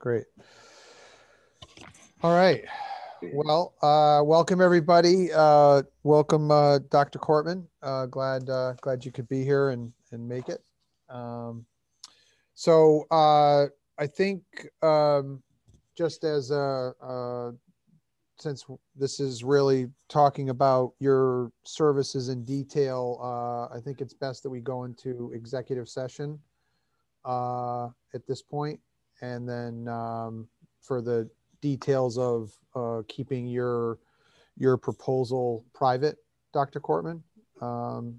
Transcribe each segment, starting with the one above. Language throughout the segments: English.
Great. All right. Well, welcome everybody. Welcome, Dr. Cortman. Glad you could be here and make it. I think just as since this is really talking about your services in detail, I think it's best that we go into executive session at this point, and then for the details of keeping your proposal private, Dr. Cortman. I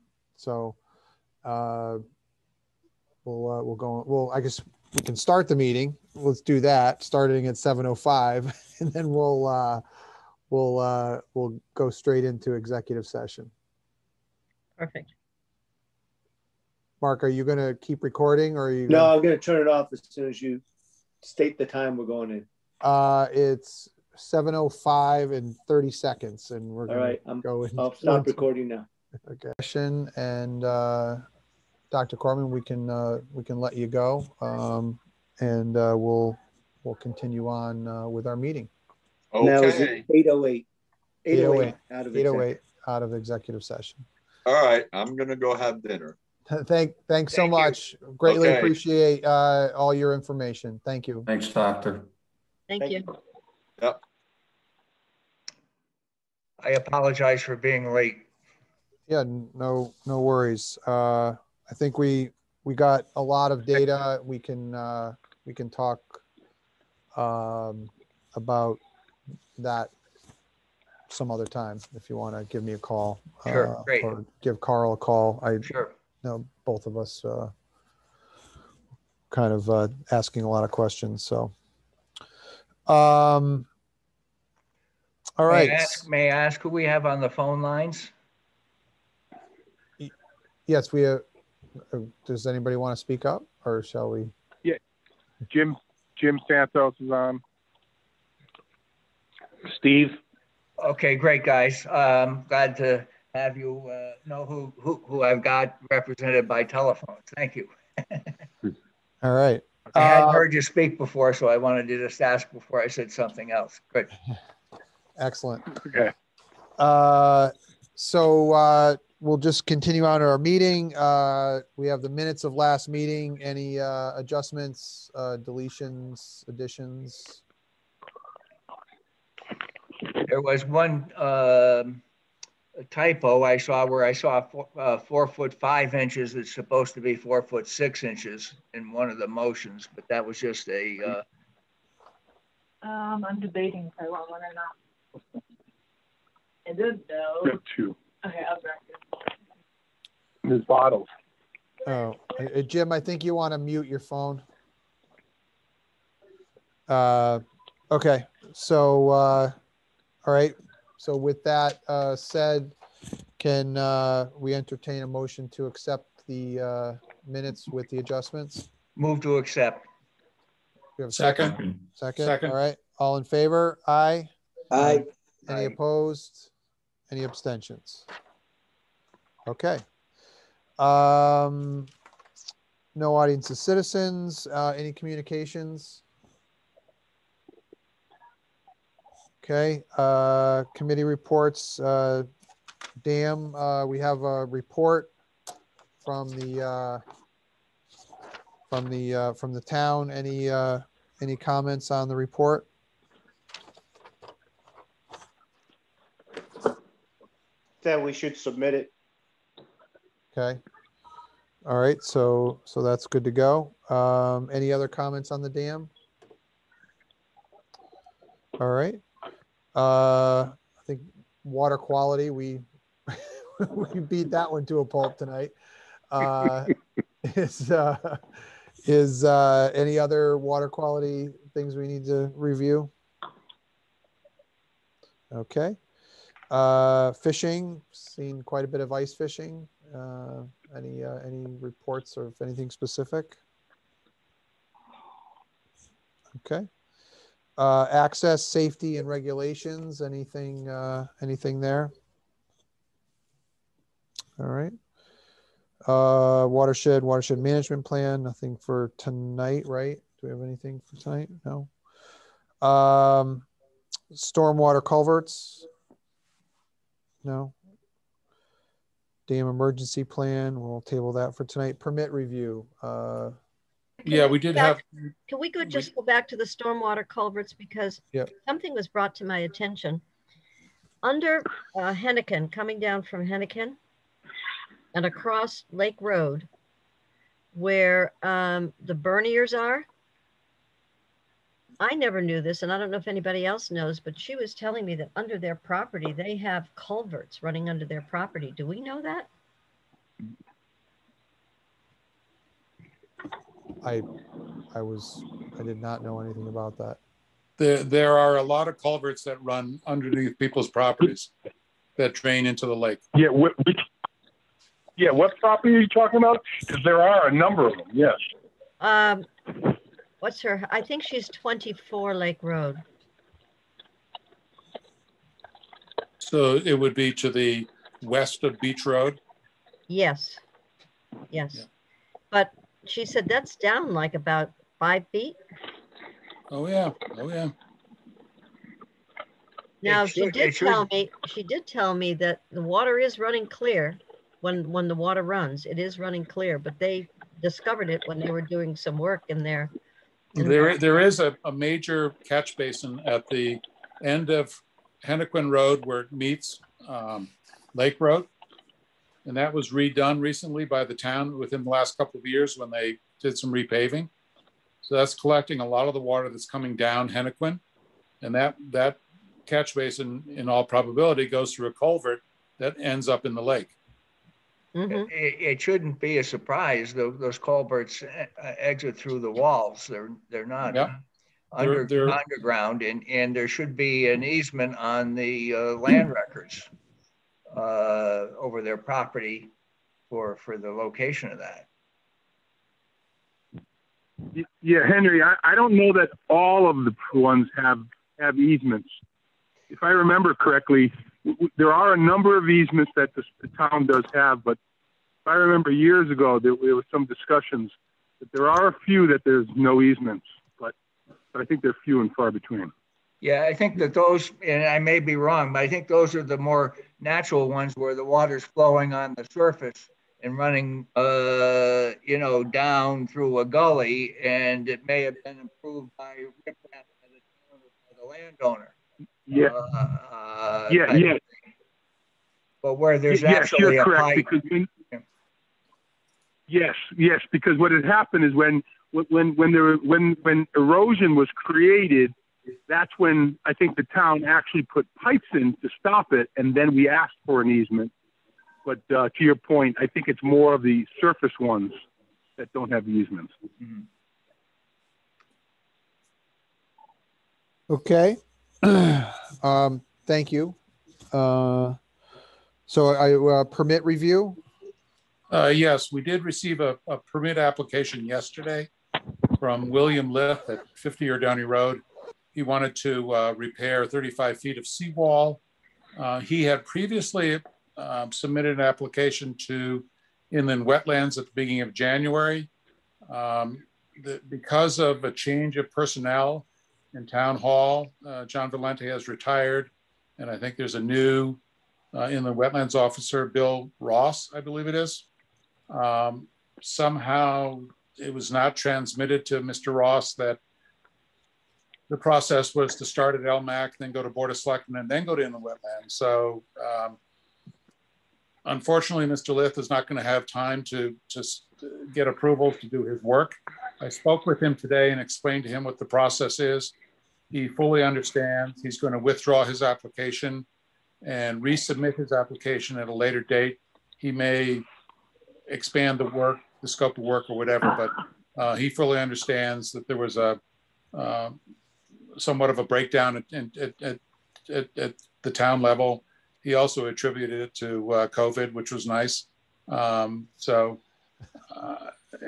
guess we can start the meeting. Let's do that, starting at 7:05, and then we'll go straight into executive session. Perfect. Mark, are you going to keep recording, or are you? No, I'm going to turn it off as soon as you state the time we're going in. It's 7:05 and 30 seconds, and we're going to go in. I'll stop recording now. Okay. And Dr. Cortman, we can let you go, and we'll continue on with our meeting. Okay. Now is it 8:08? 8:08 out of executive session. All right, I'm going to go have dinner. Thanks so much. Greatly appreciate all your information. Thank you. Thanks, Doctor. Thank you. Yep. I apologize for being late. Yeah, no worries. I think we got a lot of data. We can talk about that some other time if you want to give me a call. Sure, great. Or give Carl a call. Sure. Know both of us kind of asking a lot of questions. So, all right. May I ask who we have on the phone lines? Yes, we have. Does anybody want to speak up, or shall we? Yeah, Jim Santos is on. Steve. Okay, great, guys. Glad to have you know who I've got represented by telephone. Thank you. All right. I hadn't heard you speak before, so I wanted to just ask before I said something else. Good. Excellent. Okay. So we'll just continue on to our meeting. We have the minutes of last meeting. Any adjustments, deletions, additions? There was one typo I saw where I saw 4 foot 5 inches. It's supposed to be 4 foot 6 inches in one of the motions, but that was just a. I'm debating if I want one or not. Is it though? We have two. Okay, I'll correct it. There's bottles. Oh, Jim, I think you want to mute your phone. Okay, so all right. So with that said, can we entertain a motion to accept the minutes with the adjustments? Move to accept. We have a second. Second. All right. All in favor? Aye. Aye. Any opposed? Any abstentions? Okay. No audience of citizens. Any communications? Okay. Committee reports. Dan, we have a report from the town. Any comments on the report? That we should submit it. Okay. All right. So that's good to go. Any other comments on the dam? All right. I think water quality, we beat that one to a pulp tonight. Is any other water quality things we need to review? Okay. Fishing, seen quite a bit of ice fishing. Any reports of anything specific? Okay. Access, safety, and regulations. Anything there? All right. Watershed management plan. Nothing for tonight, right? Do we have anything for tonight? No. Stormwater culverts? No. Dam emergency plan, we'll table that for tonight. Permit review. Yeah, we did have. Can we just go back to the stormwater culverts, because Yep. something was brought to my attention. Under Henneken, coming down from Henneken and across Lake Road, where the Berniers are, I never knew this, and I don't know if anybody else knows, but she was telling me that under their property, they have culverts running under their property. Do we know that? I did not know anything about that. There are a lot of culverts that run underneath people's properties that drain into the lake. Yeah, what property are you talking about? Because there are a number of them, yes. What's her? I think she's 24 Lake Road. So it would be to the west of Beach Road. Yes. Yes. Yeah. But she said that's down like about 5 feet. Oh yeah. Oh yeah. Now It she should- did it should- tell me that the water is running clear when the water runs. It is running clear, but they discovered it when they were doing some work in there. There is a major catch basin at the end of Hennequin Road where it meets Lake Road. And that was redone recently by the town within the last couple of years when they did some repaving. So that's collecting a lot of the water that's coming down Hennequin. And that catch basin, in all probability, goes through a culvert that ends up in the lake. Mhm. It shouldn't be a surprise. Those culverts exit through the walls. They're not Yep. They're- underground, and there should be an easement on the land records over their property for the location of that. Yeah, Henry, I don't know that all of the ones have easements. If I remember correctly, there are a number of easements that the town does have, but if I remember years ago, there was some discussions that there are a few that there's no easements, but I think they're few and far between. Yeah, I think that those, and I may be wrong, but I think those are the more natural ones where the water's flowing on the surface and running, down through a gully, and it may have been improved by riprap by the town or by the landowner. Yeah, yeah. But where there's Yes, actually you're a correct, pipe. because yes, because what had happened is when erosion was created, that's when I think the town actually put pipes in to stop it, and then we asked for an easement. But to your point, I think it's more of the surface ones that don't have easements. Mhm. Okay. Thank you. So permit review. Yes, we did receive a permit application yesterday from William Lith at 50 Downey Road. He wanted to repair 35 feet of seawall. He had previously submitted an application to inland wetlands at the beginning of January. Because of a change of personnel in town hall, John Valente has retired, and I think there's a new inland wetlands officer, Bill Ross, I believe it is. Somehow it was not transmitted to Mr. Ross that the process was to start at LMAC, then go to Board of Selectmen, and then go to inland wetlands. So unfortunately, Mr. Lith is not going to have time to get approval to do his work. I spoke with him today and explained to him what the process is. He fully understands. He's going to withdraw his application and resubmit his application at a later date. He may expand the work, the scope of work or whatever, but he fully understands that there was a somewhat of a breakdown at the town level. He also attributed it to COVID, which was nice. So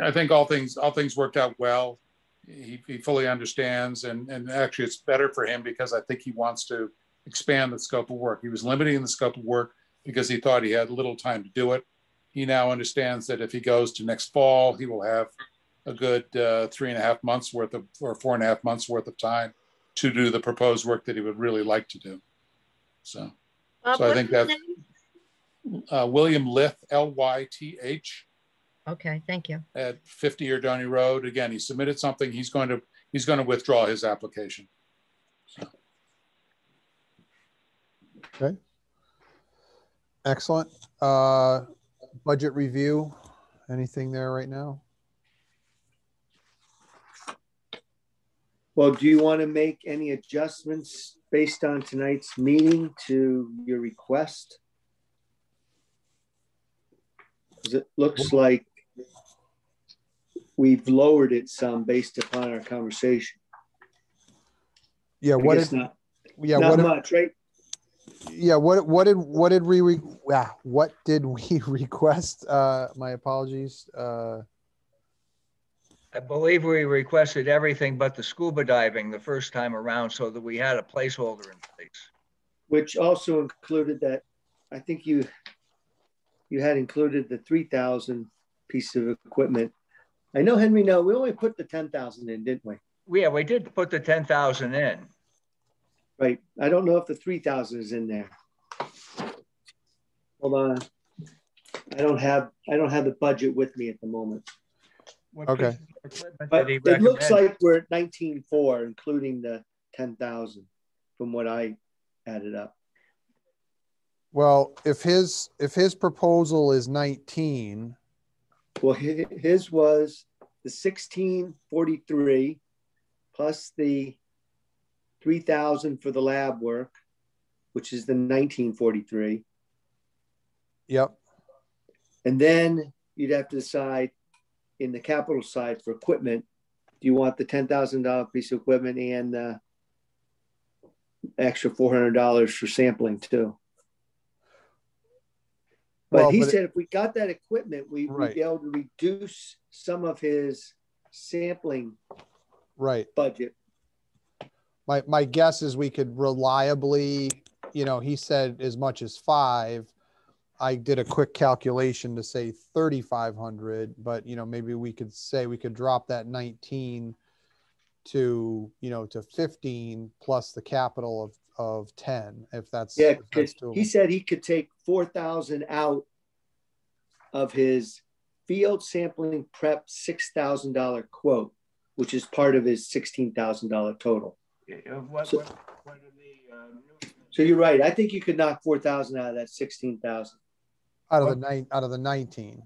I think all things worked out well. He fully understands, and actually it's better for him because I think he wants to expand the scope of work. He was limiting the scope of work because he thought he had little time to do it. He now understands that if he goes to next fall, he will have a good 3.5 months worth of, or 4.5 months worth of time to do the proposed work that he would really like to do. So, Bob, so I what's think his that's name? William Lyth, L-Y-T-H. Okay, thank you. At 50 Erdoney Road. Again, he submitted something. He's going to withdraw his application. So. Okay. Excellent. Budget review. Anything there right now? Well, do you want to make any adjustments based on tonight's meeting to your request? Because it looks like we've lowered it some based upon our conversation. Yeah. What did? Not, yeah. Not what much, right? Yeah. What did we? What did we request? My apologies. I believe we requested everything but the scuba diving the first time around, so that we had a placeholder in place. Which also included that, I think you had included the 3,000 piece of equipment. I know, Henry, no, we only put the 10,000 in, didn't we? Yeah, we did put the 10,000 in. Right. I don't know if the 3,000 is in there. Hold on. I don't have the budget with me at the moment. Okay. But it looks like we're at 19.4, including the 10,000 from what I added up. Well, if his proposal is 19. Well, his was the 1643 plus the 3,000 for the lab work, which is the 1943. Yep. And then you'd have to decide in the capital side for equipment, do you want the $10,000 piece of equipment and the extra $400 for sampling too? But he said if we got that equipment, we'd be able to reduce some of his sampling budget. My guess is we could reliably, he said as much as 5. I did a quick calculation to say 3,500, but maybe we could say we could drop that 19 to 15 plus the capital of 10, if that's doable. He said he could take 4,000 out of his field sampling prep $6,000 quote, which is part of his $16,000 total. So you're right. I think you could knock 4,000 out of that 16,000. Out of the 19.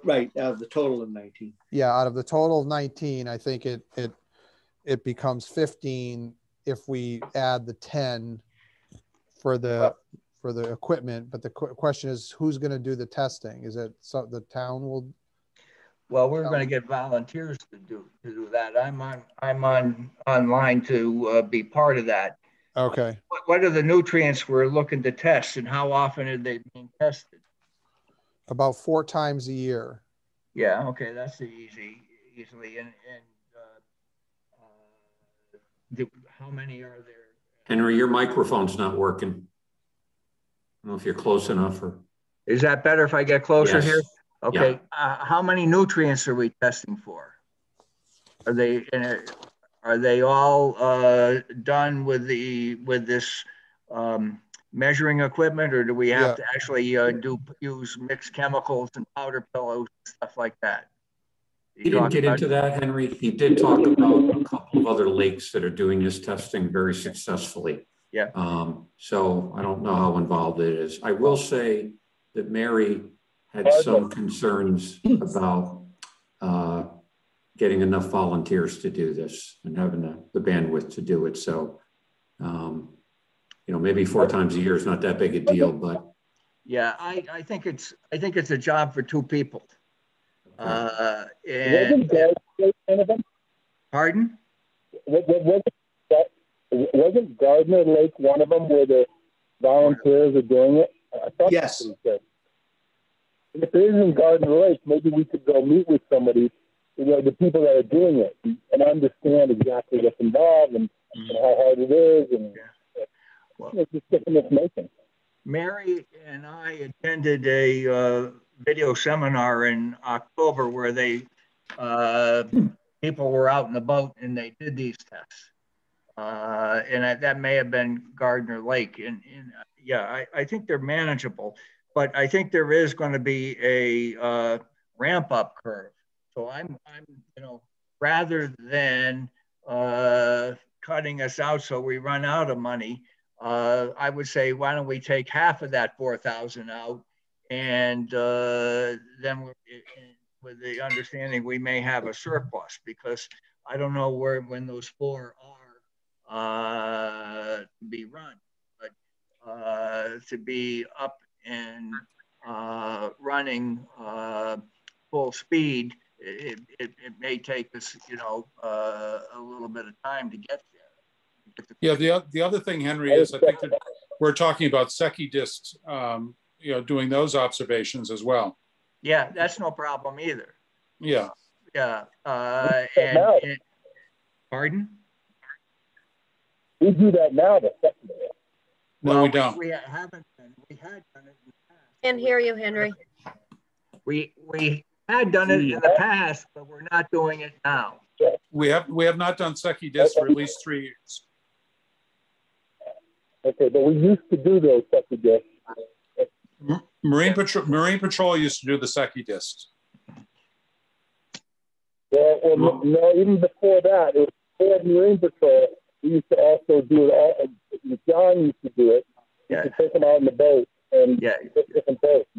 Right, out of the total of 19. Yeah, out of the total of 19, I think it becomes 15 if we add the 10 for the equipment. But the question is, who's going to do the testing? Is it the town will? Well, we're going to get volunteers to do that. I'm online to be part of that. Okay. What are the nutrients we're looking to test, and how often are they being tested? About 4 times a year. Yeah. Okay, that's easily. And how many are there? Henry, your microphone's not working. I don't know if you're close enough or. Is that better if I get closer here? Okay. Yeah. How many nutrients are we testing for? Are they all done with this measuring equipment, or do we have to actually use mixed chemicals and powder pillows and stuff like that? He didn't get into that, Henry. He did talk about a couple of other lakes that are doing this testing very successfully. Yeah. So I don't know how involved it is. I will say that Mary had some concerns about getting enough volunteers to do this and having the bandwidth to do it. So, maybe 4 times a year is not that big a deal, but. Yeah, I think it's a job for 2 people. Wasn't Pardon? Wasn't Gardner Lake one of them where the volunteers are doing it? I thought yes. If it isn't Gardner Lake, maybe we could go meet with somebody, the people that are doing it, and understand exactly what's involved and how hard it is, and just different information. Mary and I attended a video seminar in October where they people were out in the boat and they did these tests. And that may have been Gardner Lake. And yeah, I think they're manageable, but I think there is going to be a ramp up curve. So I'm rather than cutting us out so we run out of money, I would say, why don't we take half of that 4,000 out, and then with the understanding we may have a surplus, because I don't know when those 4 are to be run, but to be up and running full speed, it may take us, a little bit of time to get there. Yeah, the other thing, Henry, is I think that we're talking about Secchi discs, doing those observations as well. Yeah, that's no problem either. Yeah. Yeah. Pardon? We do that now. No, we don't. We haven't been. We had done it in the past. Can't hear you, Henry. We had done it in the past, but we're not doing it now. We have not done Secchi discs for at least 3 years. Okay, but we used to do those Secchi discs. Marine Patrol used to do the Secchi discs. Well, no, even before that, it was before Marine Patrol. We used to also do it. John used to do it. Yeah. To take them out in the boat and different boats.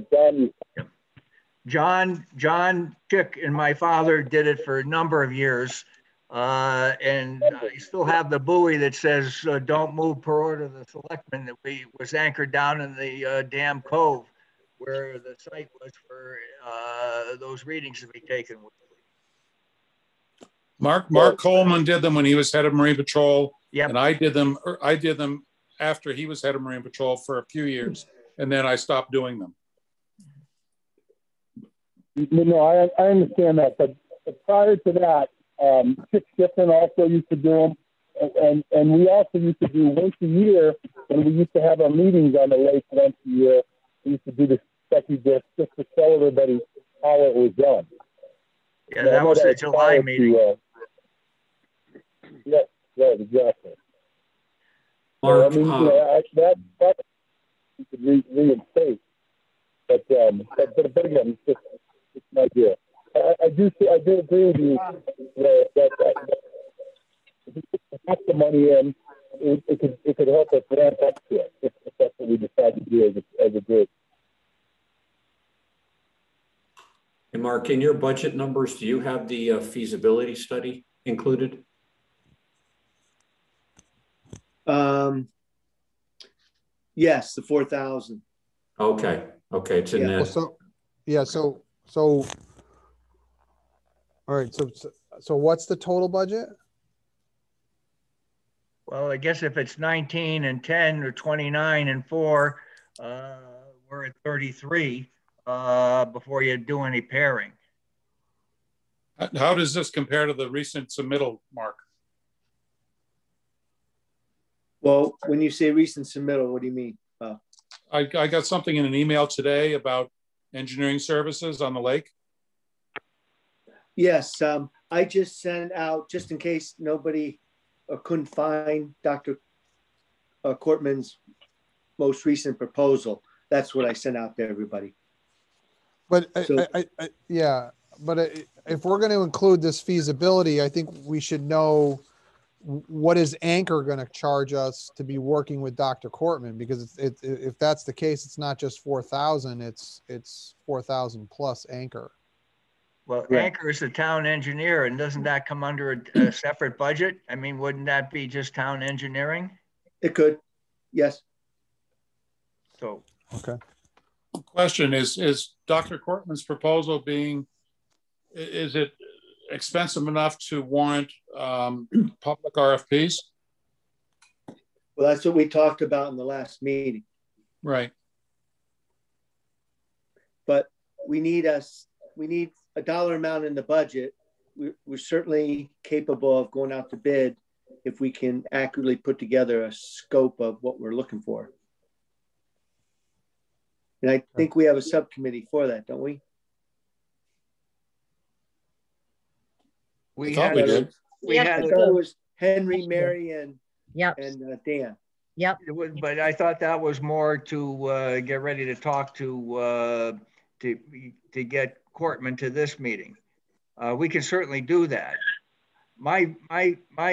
John Chick and my father did it for a number of years, and I still have the buoy that says "Don't move per order of the selectmen" that was anchored down in the Dam Cove, where the site was for those readings to be taken. Mark Coleman did them when he was head of Marine Patrol, and I did them after he was head of Marine Patrol for a few years, and then I stopped doing them. No, I understand that, but prior to that, Chick Shippen also used to do them, and we also used to do once a year, and we used to have our meetings on the lake once a year. We used to do the Secchi disc just to show everybody how it was done. Yeah, that was the July meeting. Yes, right, exactly. Mark, so, that you could reinstate, but again, it's an idea. I do agree with you that if you put the money in, it could help us ramp up to it if that's what we decide to do as a group. And Mark, in your budget numbers, do you have the feasibility study included? Yes, the 4,000. Okay, it's in there. So all right, so what's the total budget? Well, I guess if it's 19 and 10 or 29 and 4, we're at 33 before you do any pairing. How does this compare to the recent submittal, Mark? Well, when you say recent submittal, what do you mean? I got something in an email today about engineering services on the lake. Yes, I just sent out, just in case nobody couldn't find Dr. Cortman's most recent proposal. That's what I sent out to everybody. But if we're going to include this feasibility, I think we should know what is Anchor going to charge us to be working with Dr. Cortman, because if that's the case, it's not just 4,000, it's 4,000 plus Anchor. Well, right. Anchor is the town engineer, and doesn't that come under a separate budget? I mean, wouldn't that be just town engineering? It could, yes. So, okay. Question is Dr. Cortman's proposal is it expensive enough to warrant public RFPs? Well, that's what we talked about in the last meeting. Right. But we need a dollar amount in the budget. We're certainly capable of going out to bid if we can accurately put together a scope of what we're looking for. And I think we have a subcommittee for that, don't we? We thought we did. I thought it was Henry, Mary, and Yep. and Dan. Yep. But I thought that was more to get ready to talk to get Cortman to this meeting. We can certainly do that. My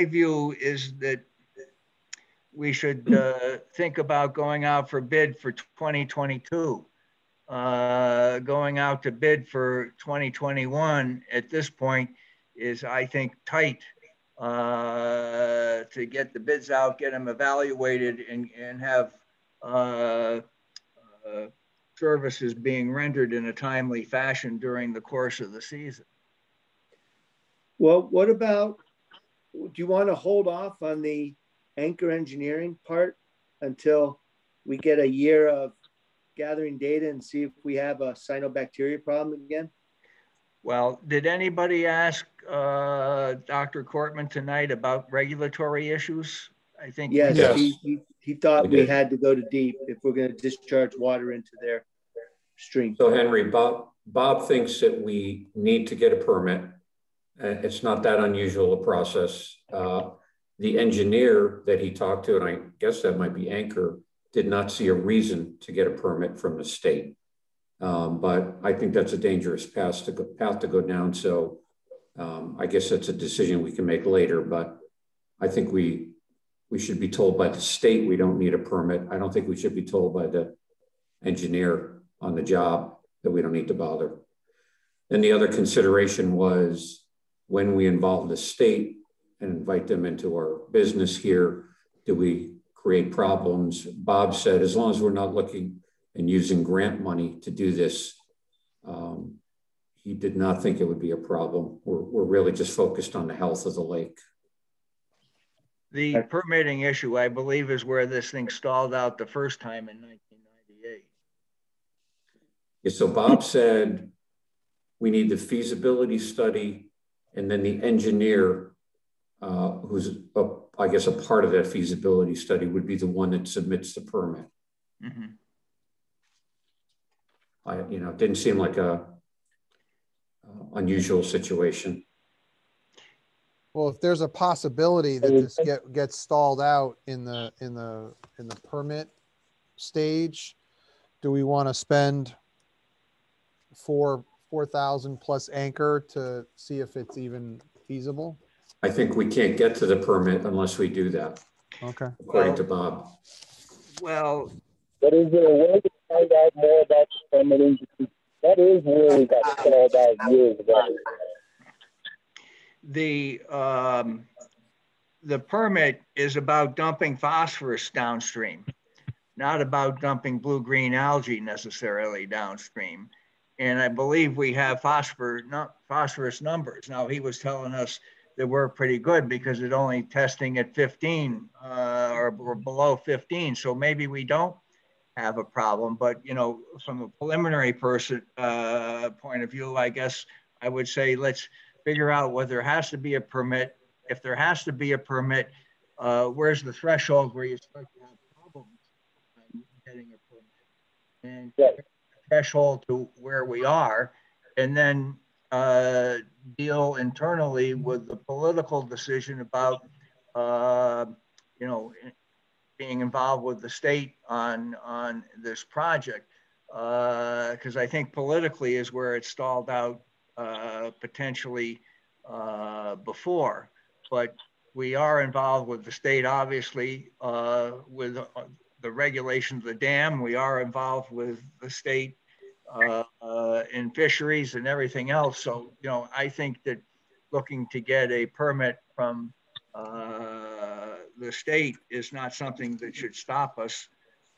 view is that we should think about going out for bid for 2022. Going out to bid for 2021 at this point is, I think, tight to get the bids out, get them evaluated, and have services being rendered in a timely fashion during the course of the season. Well, what about, do you want to hold off on the anchor engineering part until we get a year of gathering data and see if we have a cyanobacteria problem again? Well, did anybody ask Dr. Cortman tonight about regulatory issues? I think yes, yes. He thought we had to go to deep if we're going to discharge water into their stream. So Henry, Bob thinks that we need to get a permit. It's not that unusual a process. The engineer that he talked to, and I guess that might be Anchor, did not see a reason to get a permit from the state. But I think that's a dangerous path to go down. So I guess that's a decision we can make later, but I think we should be told by the state we don't need a permit. I don't think we should be told by the engineer on the job that we don't need to bother. And the other consideration was when we involve the state and invite them into our business here, do we create problems? Bob said, as long as we're not looking and using grant money to do this, he did not think it would be a problem. We're really just focused on the health of the lake. The permitting issue, I believe, is where this thing stalled out the first time in 1998. Yeah, so Bob said we need the feasibility study, and then the engineer who's, I guess, a part of that feasibility study would be the one that submits the permit. Mm-hmm. It didn't seem like a unusual situation. Well, if there's a possibility that this gets stalled out in the permit stage, do we want to spend $4,000 plus Anchor to see if it's even feasible? I think we can't get to the permit unless we do that. Okay. According to Bob. Well, but is there a way to find out more about the permitting? That is where we got stalled out years ago. The permit is about dumping phosphorus downstream, not about dumping blue-green algae necessarily downstream. And I believe we have phosphorus numbers. Now, he was telling us that we're pretty good because it's only testing at 15 or below 15. So maybe we don't have a problem. But, from a preliminary point of view, I guess I would say let's figure out whether there has to be a permit. If there has to be a permit, where's the threshold where you start to have problems getting a permit? And threshold to where we are, and then deal internally with the political decision about, being involved with the state on this project. Because I think politically is where it stalled out potentially before. But we are involved with the state, obviously, with the regulations of the dam. We are involved with the state in fisheries and everything else. So, I think that looking to get a permit from the state is not something that should stop us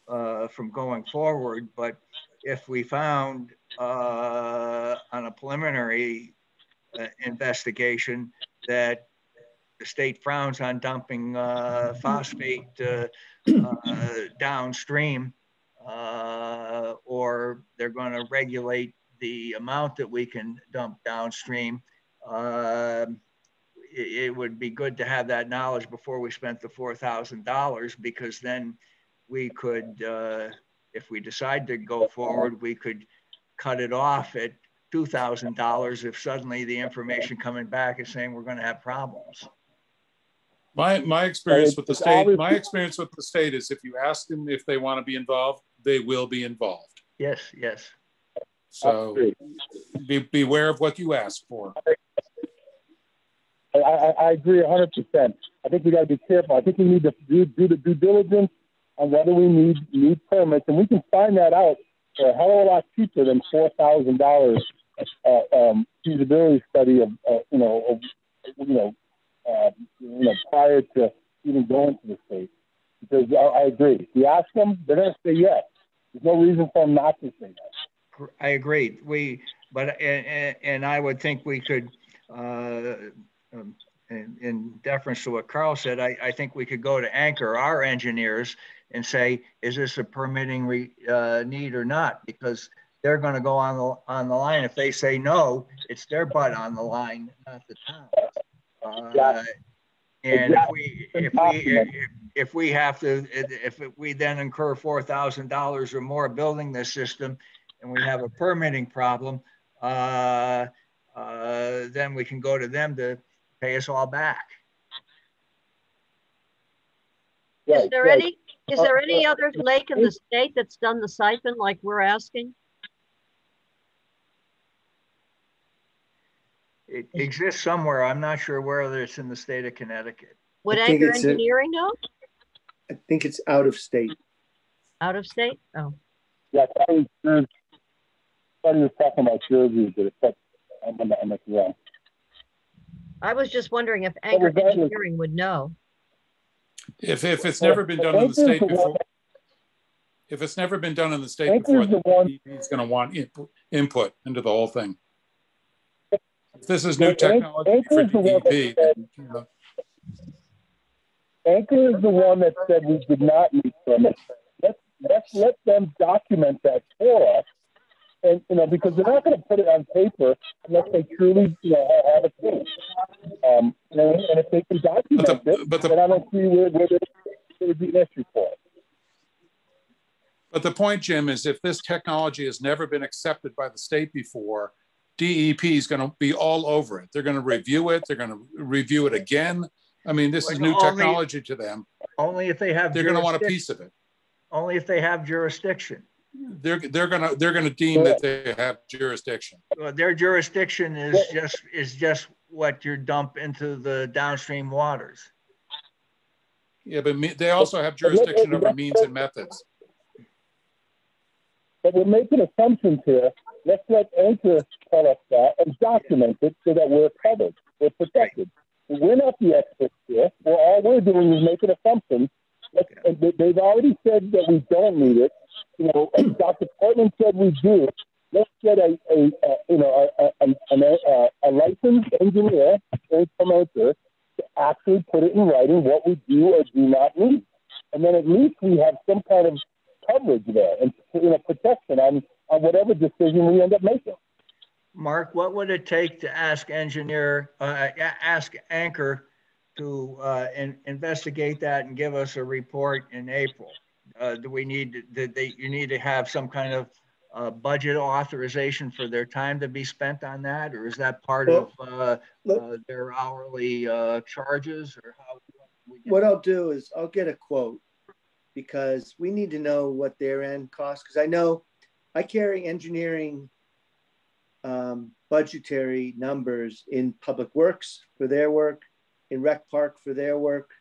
from going forward. But if we found on a preliminary investigation that the state frowns on dumping phosphate downstream, or they're going to regulate the amount that we can dump downstream, it would be good to have that knowledge before we spent the $4,000, because then we could, if we decide to go forward, we could cut it off at $2,000 if suddenly the information coming back is saying we're going to have problems. My experience with the state, is if you ask them if they want to be involved, they will be involved. Yes, yes. So beware of what you ask for. I agree 100%. I think we got to be careful. I think we need to do the due diligence on whether we need permits, and we can find that out for a hell of a lot cheaper than $4,000 feasibility study of prior to even going to the state. Because I agree, if you ask them, they're going to say yes. There's no reason for them not to say yes. I agree. And I would think we could. In deference to what Carl said, I think we could go to Anchor, our engineers, and say, is this a permitting need or not? Because they're going to go on the line. If they say no, it's their butt on the line, not the town. And if we then incur $4,000 or more building this system, and we have a permitting problem, then we can go to them to pay us all back. Is there any other lake in the state that's done the siphon like we're asking? It exists somewhere. I'm not sure whether it's in the state of Connecticut. Would Anchor Engineering know? I think it's out of state. Out of state? Oh. Yeah, I was talking about Jersey, but I'm wrong. I was just wondering if Anchor Engineering would know. If it's never been done in the state before, he's going to want input into the whole thing. If this is new technology for DEP, Anchor is the one that said we did not need permits. Let's let them document that for us. And, because they're not going to put it on paper unless they truly, have a case. And if they can document it, then I don't see where there would be an issue for it. But the point, Jim, is if this technology has never been accepted by the state before, DEP is going to be all over it. They're going to review it. They're going to review it again. I mean, this is new technology to them. Only if they have. They're going to want a piece of it. Only if they have jurisdiction. They're gonna deem that they have jurisdiction. Well, their jurisdiction is just what you dump into the downstream waters. Yeah, but they also have jurisdiction over means and methods. But we're making assumptions here. Let's let Anchor tell us that and document it so that we're covered, we're protected. Right. We're not the experts here. All we're doing is making assumptions. They've already said that we don't need it. Dr. Portman said we do. Let's get a licensed engineer, a promoter, to actually put it in writing what we do or do not need, and then at least we have some kind of coverage there and protection on whatever decision we end up making. Mark, what would it take to ask Anchor to investigate that and give us a report in April? Do we need you need to have some kind of budget authorization for their time to be spent on that, or is that part of their hourly charges, or how? What I'll do is I'll get a quote, because we need to know what their end costs. Because I know I carry engineering budgetary numbers in Public Works for their work, in Rec Park for their work.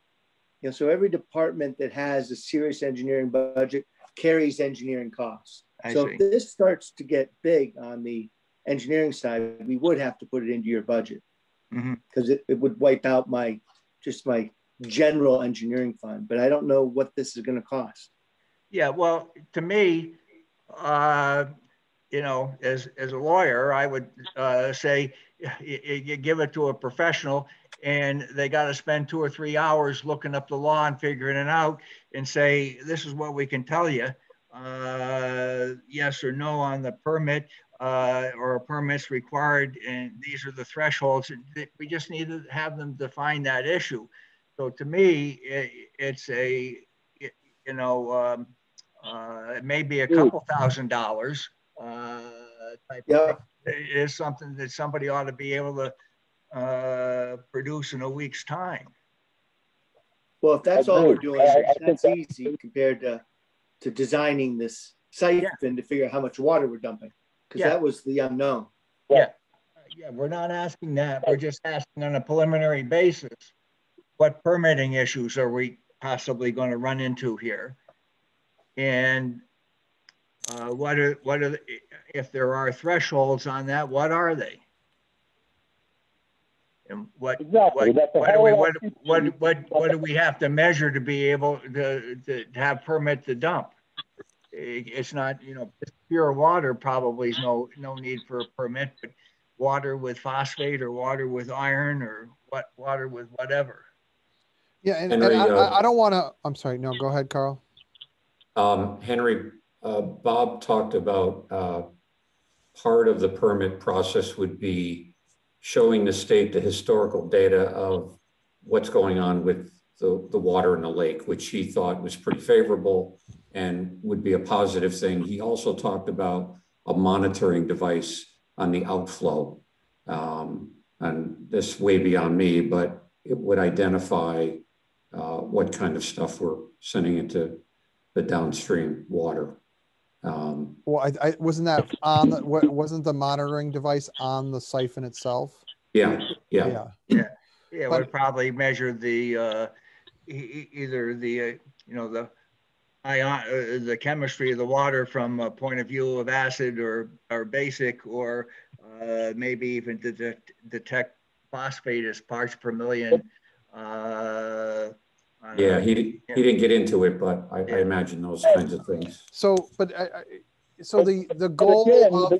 So every department that has a serious engineering budget carries engineering costs. So if this starts to get big on the engineering side, we would have to put it into your budget, because it would wipe out my general engineering fund. But I don't know what this is going to cost. Yeah, well, to me, as a lawyer, I would say you give it to a professional, and they got to spend 2 or 3 hours looking up the law and figuring it out, and say, this is what we can tell you, yes or no on the permit, or a permit's required, and these are the thresholds. We just need to have them define that issue. So to me, it's it may be a couple $1,000 type of thing. It is something that somebody ought to be able to produce in a week's time. Well, if that's all we're Agreed. doing, I think that's easy compared to designing this siphon to figure out how much water we're dumping, because Yeah. that was the unknown. Yeah, we're not asking that. We're just asking on a preliminary basis, what permitting issues are we possibly going to run into here? And what are if there are thresholds on that, what are they? And what Exactly. what do we have to measure to be able to have permit to dump? It's not, just pure water probably is no need for a permit, but water with phosphate or water with iron or water with whatever. Yeah, and Henry, I don't want to. I'm sorry. No, go ahead, Carl. Henry, Bob talked about part of the permit process would be showing the state the historical data of what's going on with the water in the lake, which he thought was pretty favorable and would be a positive thing. He also talked about a monitoring device on the outflow. And this way beyond me, but it would identify what kind of stuff we're sending into the downstream water. Well, I wasn't that on the, wasn't the monitoring device on the siphon itself? Yeah. It But- would probably measure the either the the ion, the chemistry of the water from a point of view of acid or basic, or maybe even to detect phosphate as parts per million. Yeah, he didn't get into it, but I imagine those kinds of things. So, but so the goal again, of,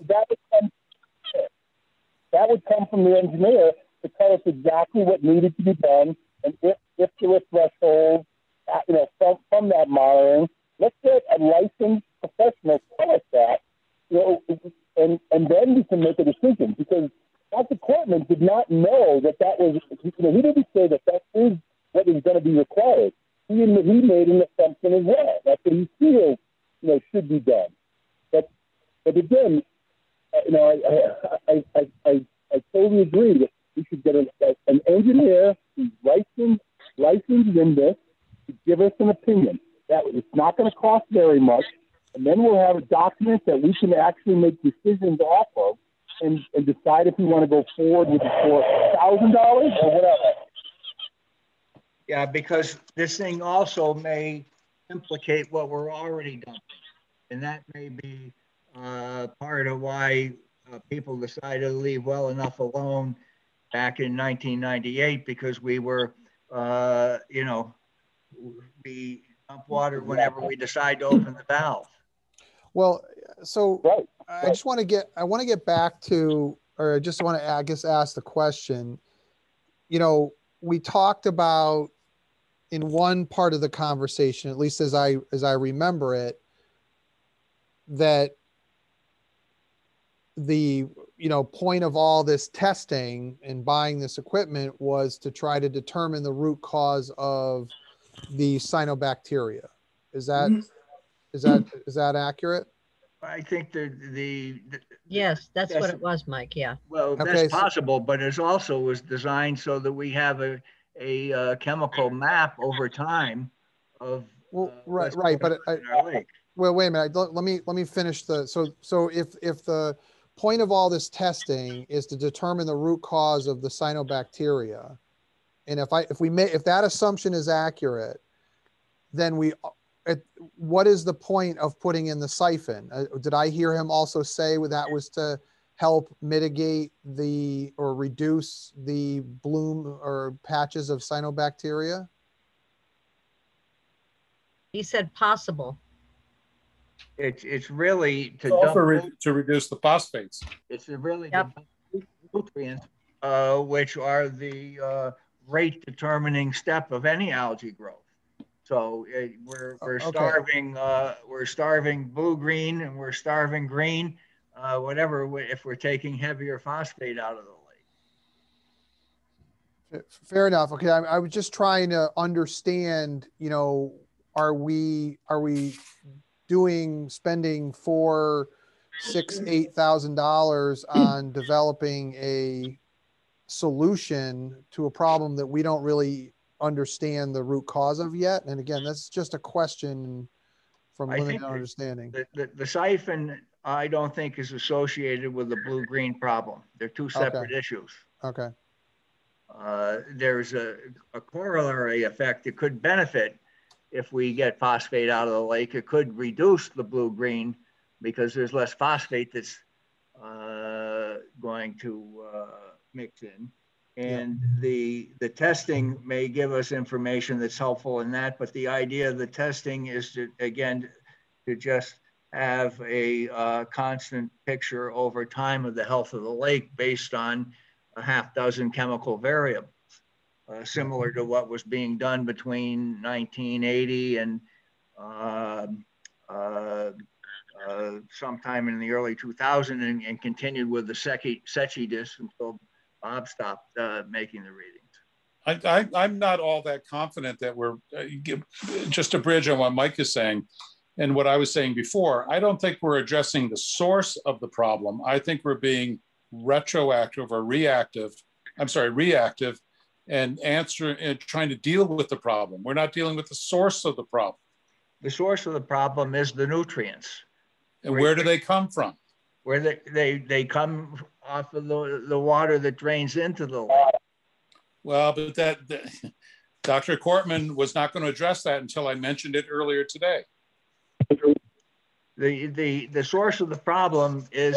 that would come from the engineer to tell us exactly what needed to be done, and if there were thresholds, from that monitoring. Let's get a licensed professional tell us that, and then we can make a decision, because Dr. Cortman did not know that was, he didn't say that is what is going to be required. He made an assumption as well. That's what he feels, should be done. But again, I totally agree that we should get an engineer who's licensed in this to give us an opinion. That it's not going to cost very much, and then we'll have a document that we can actually make decisions off of, and decide if we want to go forward with the $4,000 or whatever. Yeah, because this thing also may implicate what we're already dumping, and that may be part of why people decided to leave well enough alone back in 1998, because we were, we dump water whenever we decide to open the valve. well, so I just want to get back to, or I just want to, I guess, ask the question. We talked about in one part of the conversation, at least as I remember it, that the point of all this testing and buying this equipment was to try to determine the root cause of the cyanobacteria. Is that accurate? I think Yes, that's what it was, Mike. Yeah. well, that's Okay, possible, but it also was designed so that we have a chemical map over time of right, what's but going on in our lake. well, wait a minute. Let me finish so if the point of all this testing is to determine the root cause of the cyanobacteria, and if that assumption is accurate, then what is the point of putting in the siphon? Did I hear him also say that was to help mitigate or reduce the bloom or patches of cyanobacteria? He said possible. It's really to Also dump to reduce the phosphates. It's really Yep. the nutrients, which are the rate determining step of any algae growth. So we're starving blue green, and we're starving green, whatever, if we're taking heavier phosphate out of the lake. Fair enough. Okay, I was just trying to understand. Are we spending $4,000, $6,000, $8,000 on developing a solution to a problem that we don't really understand the root cause of yet. And again, that's just a question from limited understanding. The siphon, I don't think is associated with the blue-green problem. They're two separate issues. Okay. There's a corollary effect. It could benefit if we get phosphate out of the lake. It could reduce the blue-green because there's less phosphate that's going to mix in. And the testing may give us information that's helpful in that, but the idea of the testing is to, again, to just have a constant picture over time of the health of the lake based on a half dozen chemical variables, similar to what was being done between 1980 and sometime in the early 2000s and continued with the Secchi disc until Bob stopped making the readings. I'm not all that confident that we're, just to bridge on what Mike is saying and what I was saying before, I don't think we're addressing the source of the problem. I think we're being retroactive or reactive and trying to deal with the problem. We're not dealing with the source of the problem. The source of the problem is the nutrients. And where do they come from? Where they come off of the water that drains into the lake. Well, but Dr. Cortman was not going to address that until I mentioned it earlier today. The source of the problem is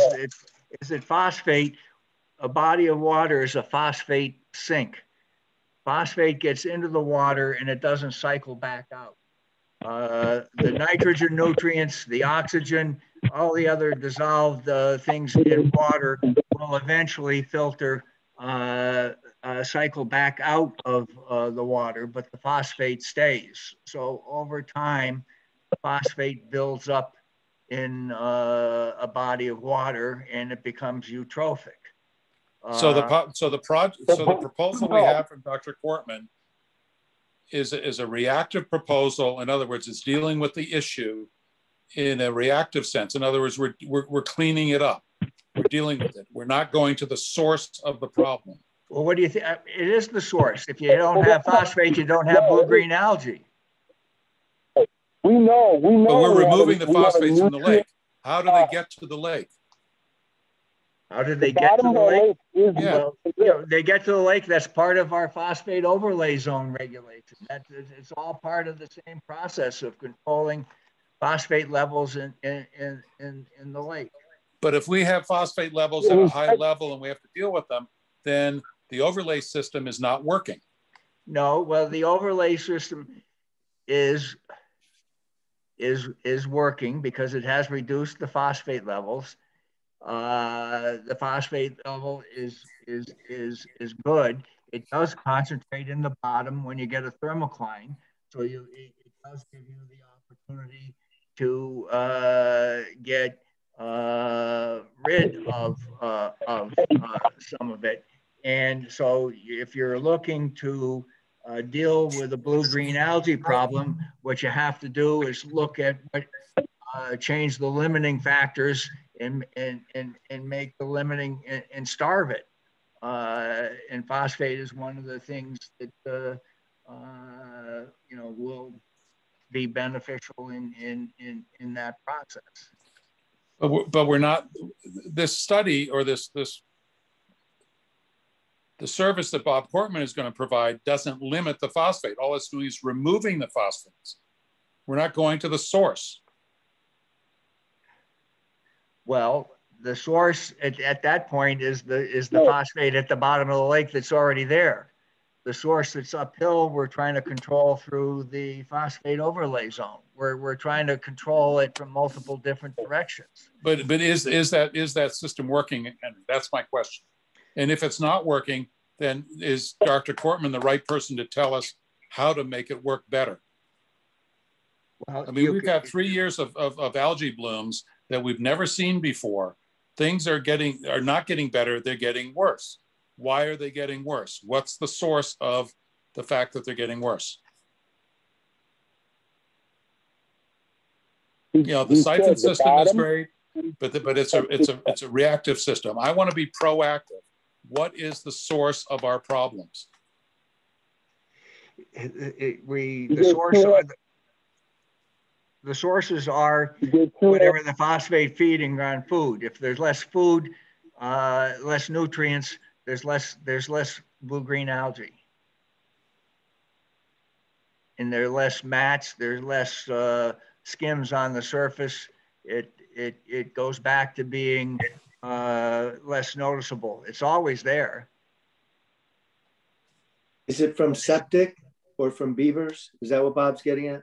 that phosphate, a body of water is a phosphate sink. Phosphate gets into the water and it doesn't cycle back out. The nitrogen nutrients, the oxygen, all the other dissolved things in water will eventually filter, cycle back out of the water, but the phosphate stays. So over time, phosphate builds up in a body of water and it becomes eutrophic. So the proposal we have from Dr. Cortman is a reactive proposal. In other words, it's dealing with the issue in a reactive sense. In other words, we're cleaning it up. We're dealing with it. We're not going to the source of the problem. Well, what do you think? It is the source. If you don't have phosphate, you don't have blue-green algae. We know. But we're removing the phosphates from the lake. How do they get to the lake? How did they get to the lake? Yeah. Well, they get to the lake. That's part of our phosphate overlay zone regulation. It's all part of the same process of controlling phosphate levels in the lake. But if we have phosphate levels at a high level and we have to deal with them, then the overlay system is not working. No, well, the overlay system is working because it has reduced the phosphate levels. The phosphate level is good. It does concentrate in the bottom when you get a thermocline, so it does give you the opportunity to get rid of some of it. And so if you're looking to deal with the blue-green algae problem, what you have to do is look at what change the limiting factors and make the limiting and starve it. And phosphate is one of the things that will be beneficial in that process. But we're not. This study or the service that Bob Cortman is going to provide doesn't limit the phosphate. All it's doing is removing the phosphates. We're not going to the source. Well, the source at that point is the phosphate at the bottom of the lake that's already there. The source that's uphill, we're trying to control through the phosphate overlay zone. We're trying to control it from multiple different directions. But is that system working, Henry? That's my question. And if it's not working, then is Dr. Cortman the right person to tell us how to make it work better? Well, I mean, we've got 3 years of algae blooms that we've never seen before. Things are not getting better, they're getting worse. Why are they getting worse? What's the source of the fact that they're getting worse? The siphon system is great, but it's a reactive system. I want to be proactive. What is the source of our problems? the sources are whatever the phosphate feeding on food. If there's less food, less nutrients, there's less blue-green algae. And there are less mats, there's less skims on the surface. It goes back to being less noticeable. It's always there. Is it from septic or from beavers? Is that what Bob's getting at?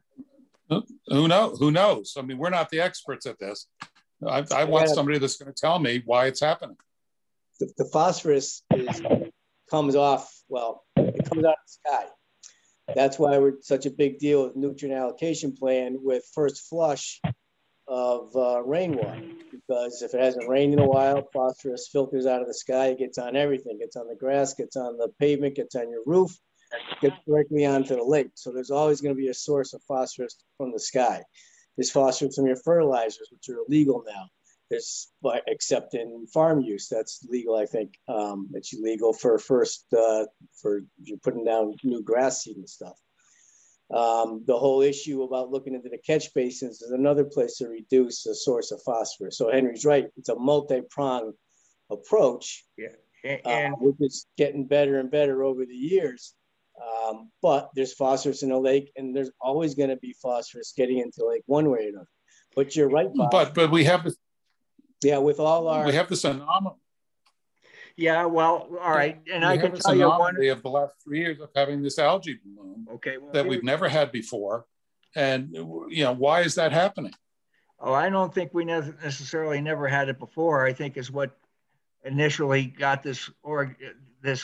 Who knows? Who knows? I mean, we're not the experts at this. I want somebody that's going to tell me why it's happening. The phosphorus comes off, well, it comes out of the sky. That's why we're such a big deal with nutrient allocation plan with first flush of rainwater, because if it hasn't rained in a while, phosphorus filters out of the sky, it gets on everything, gets on the grass, gets on the pavement, gets on your roof, gets directly onto the lake. So there's always going to be a source of phosphorus from the sky. There's phosphorus from your fertilizers, which are illegal now. There's, except in farm use, that's legal, I think. It's illegal for for you're putting down new grass seed and stuff. The whole issue about looking into the catch basins is another place to reduce the source of phosphorus. So Henry's right, it's a multi-pronged approach, which is getting better and better over the years. But there's phosphorus in the lake, and there's always going to be phosphorus getting into the lake one way or another. But you're right, Bob. But we have this. Yeah, with all our. We have this anomaly. Yeah, well, all right, and I can tell you one of the last 3 years of having this algae bloom. Okay, well, that we've never had before, and why is that happening? Oh, I don't think we necessarily never had it before. I think is what initially got this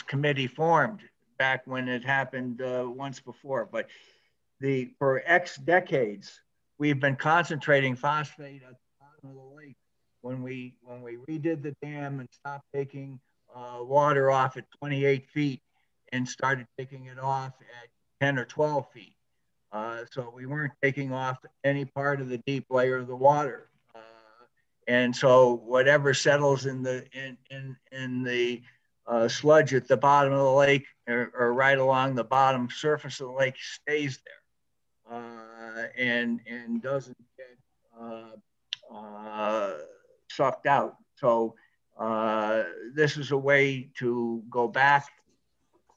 committee formed back when it happened once before. But for X decades, we've been concentrating phosphate at the bottom of the lake. When we redid the dam and stopped taking water off at 28 feet and started taking it off at 10 or 12 feet. So we weren't taking off any part of the deep layer of the water. And so whatever settles in the sludge at the bottom of the lake or right along the bottom surface of the lake stays there and doesn't get sucked out. So this is a way to go back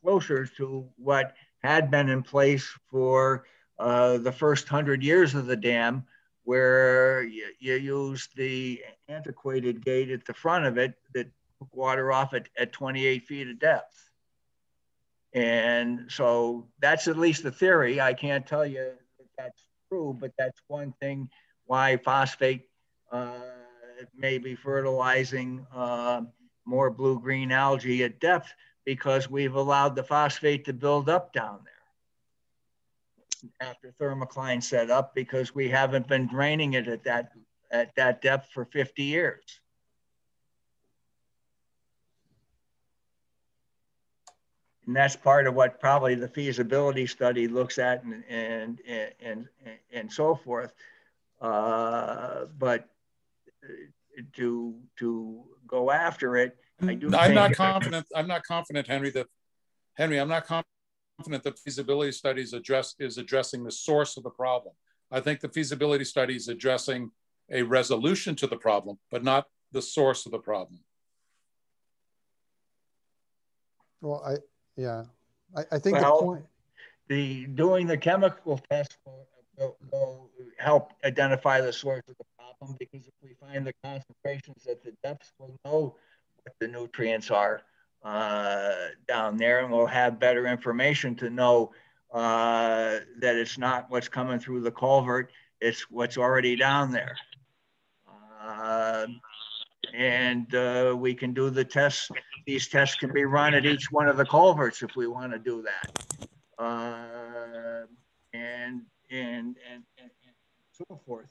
closer to what had been in place for the first 100 years of the dam, where you used the antiquated gate at the front of it that took water off at 28 feet of depth. And so that's at least the theory. I can't tell you that that's true, but that's one thing why phosphate may be fertilizing more blue-green algae at depth, because we've allowed the phosphate to build up down there after thermocline set up, because we haven't been draining it at that depth for 50 years. And that's part of what probably the feasibility study looks at and so forth. But to go after it, I'm not confident, Henry, I'm not confident the feasibility study is addressing the source of the problem. I think the feasibility study is addressing a resolution to the problem, but not the source of the problem. Well, I think the point. Doing the chemical test will help identify the source of the problem, because if we find the concentrations at the depths, we'll know what the nutrients are down there, and we'll have better information to know that it's not what's coming through the culvert, it's what's already down there. And we can do the tests. These tests can be run at each one of the culverts if we want to do that. And so forth.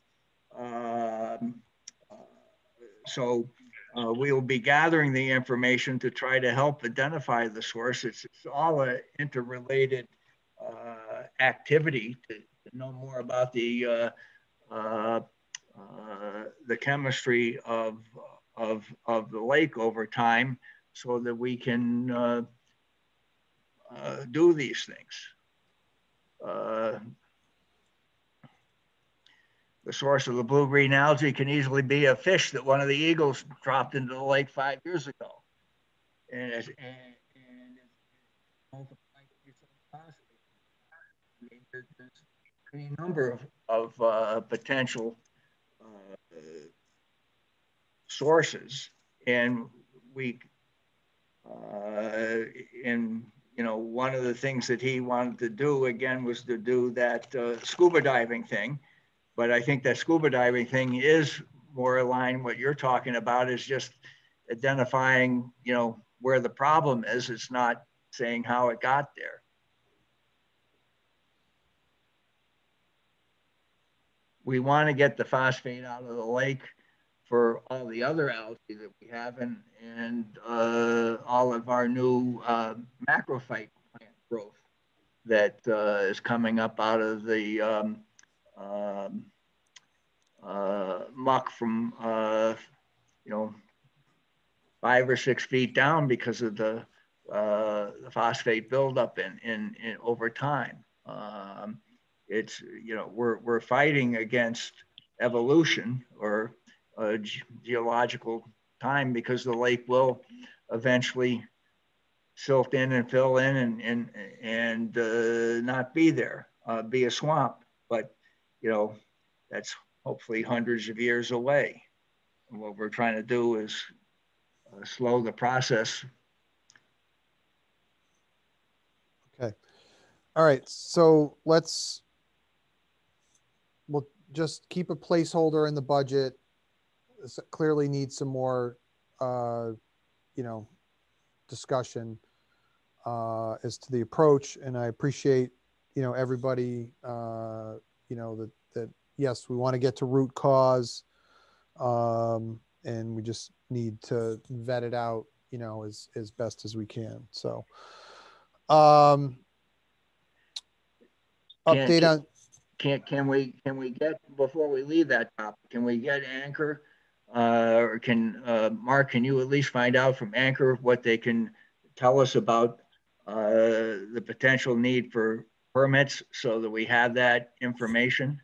So we will be gathering the information to try to help identify the source. It's all an interrelated activity to know more about the chemistry of the lake over time, so that we can do these things. the source of the blue-green algae can easily be a fish that one of the eagles dropped into the lake 5 years ago. And it's multiplied phosphate. I mean, there's any number of potential sources, and we and you know, one of the things that he wanted to do again was to do that scuba diving thing. But I think that scuba diving thing is more aligned. What you're talking about is just identifying, you know, where the problem is. It's not saying how it got there. We want to get the phosphate out of the lake for all the other algae that we have, and all of our new macrophyte plant growth that is coming up out of the muck from you know, 5 or 6 feet down because of the phosphate buildup in over time. It's, you know, we're fighting against evolution or geological time, because the lake will eventually silt in and fill in and not be there, be a swamp. But, you know, that's hopefully hundreds of years away. And what we're trying to do is slow the process. Okay. All right. So we'll just keep a placeholder in the budget. This clearly needs some more, you know, discussion as to the approach. And I appreciate, you know, everybody, you know, that yes, we want to get to root cause, and we just need to vet it out, you know, as best as we can. So, update on. Can we get, before we leave that topic, can we get Anchor, or can Mark, can you at least find out from Anchor what they can tell us about the potential need for permits, so that we have that information?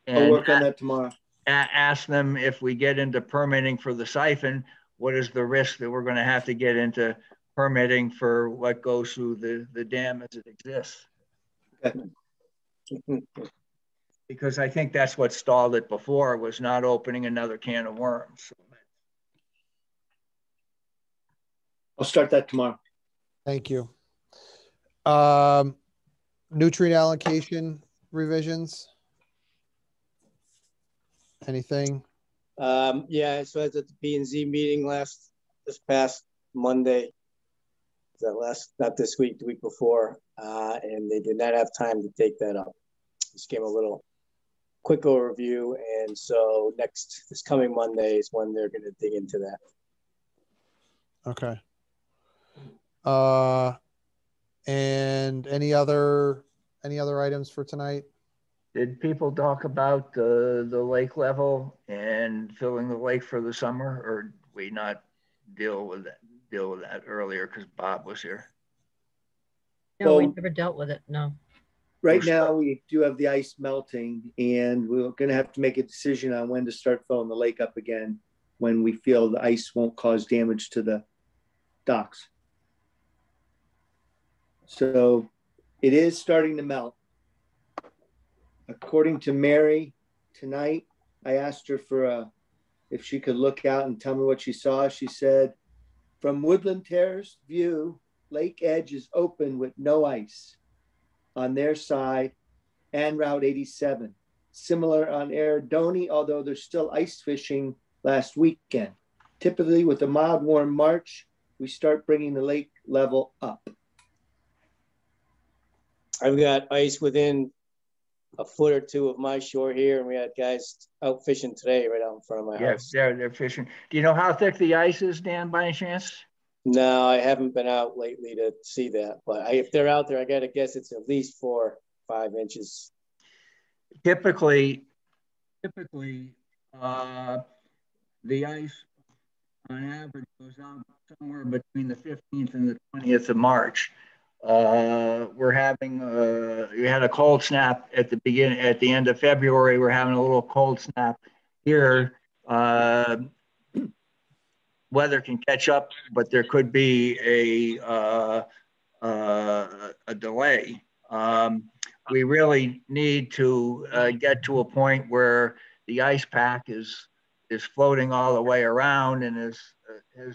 And I'll work on that tomorrow. Ask them, if we get into permitting for the siphon, what is the risk that we're going to have to get into permitting for what goes through the dam as it exists? Okay. Because I think that's what stalled it before, was not opening another can of worms. I'll start that tomorrow. Thank you. Nutrient allocation revisions. Anything? Yeah, so I was at the B&Z meeting this past Monday. Not this week, the week before, and they did not have time to take that up. Just gave a little quick overview, and so this coming Monday is when they're going to dig into that. Okay. And any other items for tonight? Did people talk about the lake level and filling the lake for the summer, or did we not deal with that earlier because Bob was here? No, we never dealt with it. No. Right now, we do have the ice melting, and we're going to have to make a decision on when to start filling the lake up again when we feel the ice won't cause damage to the docks. So it is starting to melt. According to Mary, tonight, I asked her if she could look out and tell me what she saw. She said, from Woodland Terrace view, lake edge is open with no ice on their side and Route 87. Similar on Eridoni, although there's still ice fishing last weekend. Typically with a mild, warm March, we start bringing the lake level up. I've got ice within a foot or two of my shore here, and we had guys out fishing today right out in front of my house. Yeah, they're fishing. Do you know how thick the ice is, Dan, by any chance? No, I haven't been out lately to see that, but if they're out there, I got to guess it's at least 4 or 5 inches. Typically, the ice on average goes out somewhere between the 15th and the 20th of March. we're having, we had a cold snap at the end of February. We're having a little cold snap here. Weather can catch up, but there could be a delay. We really need to get to a point where the ice pack is floating all the way around and has at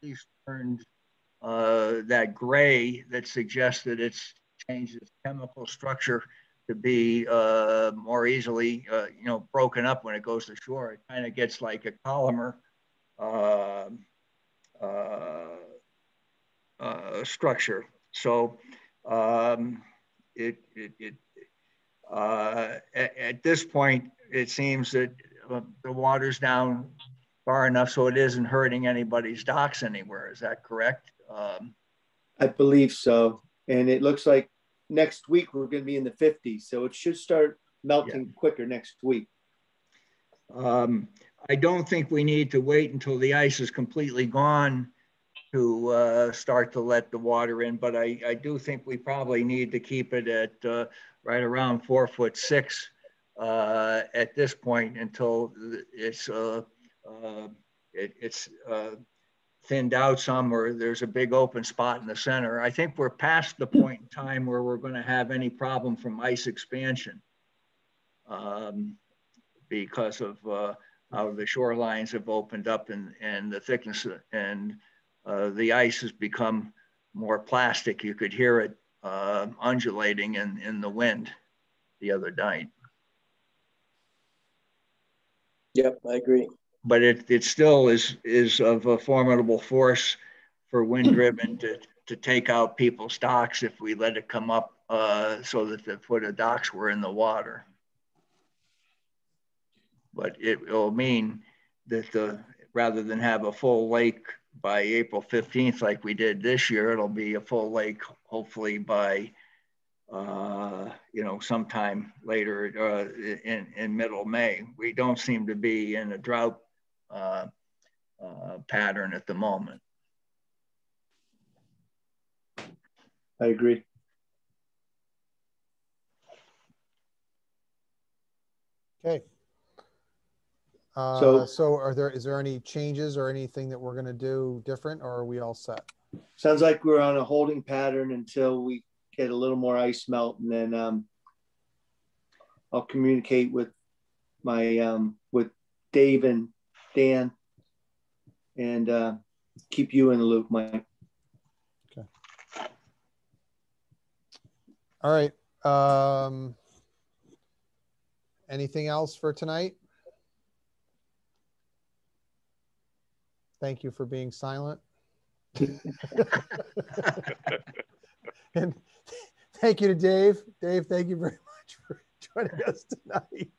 least turned that gray that suggests that it's changed its chemical structure to be more easily, broken up when it goes to shore. It kind of gets like a polymer structure. So at this point, it seems that the water's down far enough so it isn't hurting anybody's docks anywhere. Is that correct? I believe so. And it looks like next week we're going to be in the 50s. So it should start melting quicker next week. I don't think we need to wait until the ice is completely gone to start to let the water in, but I do think we probably need to keep it at right around 4'6" at this point until it's thinned out some, or there's a big open spot in the center. I think we're past the point in time where we're going to have any problem from ice expansion because of how the shorelines have opened up and the thickness and the ice has become more plastic. You could hear it undulating in the wind the other night. Yep, I agree. But it still is of a formidable force for wind driven to take out people's docks if we let it come up so that the foot of docks were in the water. But it will mean that rather than have a full lake by April 15th like we did this year, it'll be a full lake hopefully by sometime later in middle May. We don't seem to be in a drought pattern at the moment. I agree. Okay. So is there any changes or anything that we're going to do different, or are we all set? Sounds like we're on a holding pattern until we get a little more ice melt, and then I'll communicate with my with Dave and Dan and keep you in the loop, Mike. Okay. All right. Anything else for tonight? Thank you for being silent. And thank you to Dave. Dave, thank you very much for joining us tonight.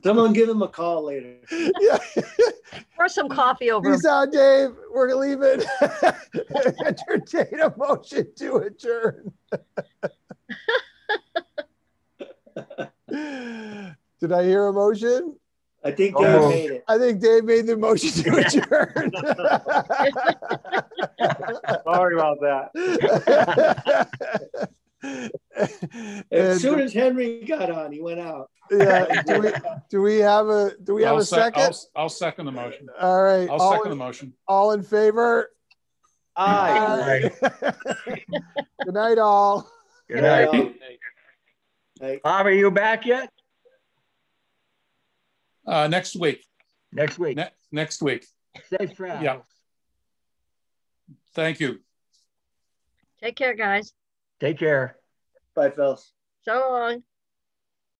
Someone give him a call later. Yeah. Pour some coffee over. Peace out, Dave. We're leaving. Entertain a motion to adjourn. Did I hear a motion? I think Dave made it. I think Dave made the motion to adjourn. Sorry about that. As soon as Henry got on, he went out. Yeah. Do we have a second? I'll second the motion. All right. I'll second the motion. All in favor? Aye. Good night, all. Good night. Bob, are you back yet? Next week. Next week. Next week. Safe travels. Yeah. Thank you. Take care, guys. Take care. Bye, fellas. So long.